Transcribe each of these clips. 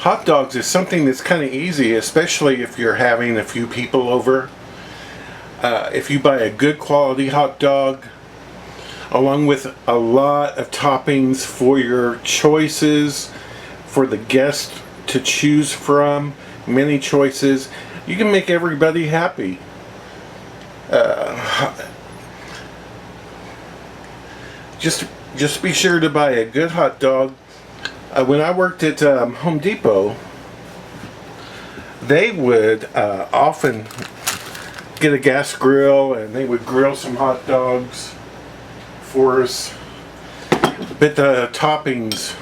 hot dogs is something that's kind of easy, especially if you're having a few people over. If you buy a good quality hot dog, along with a lot of toppings for your choices, for the guest to choose from, many choices, you can make everybody happy. Just be sure to buy a good hot dog. When I worked at Home Depot, they would often get a gas grill and they would grill some hot dogs for us, but the toppings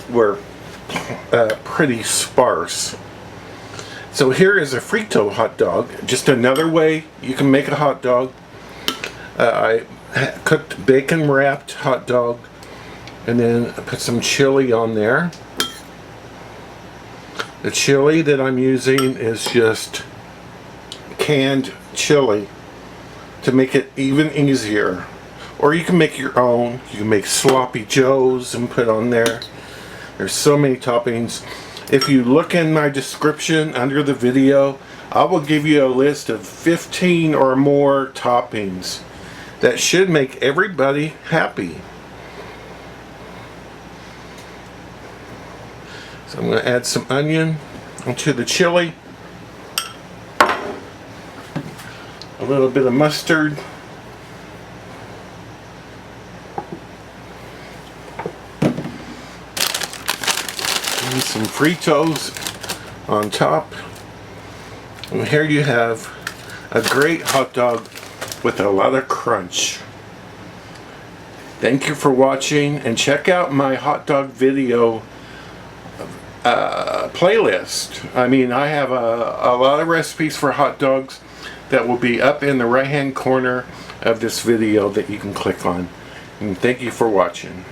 were pretty sparse. So here is a Frito hot dog, just another way you can make a hot dog. I cooked bacon wrapped hot dog and then I put some chili on there. The chili that I'm using is just canned chili to make it even easier. Or you can make your own. You can make sloppy joes and put on there. There's so many toppings. If you look in my description under the video, I will give you a list of 15 or more toppings that should make everybody happy. So I'm going to add some onion onto the chili, a little bit of mustard, and some Fritos on top. And here you have a great hot dog with a lot of crunch. Thank you for watching, and check out my hot dog video playlist. I mean, I have a lot of recipes for hot dogs that will be up in the right hand corner of this video that you can click on. And thank you for watching.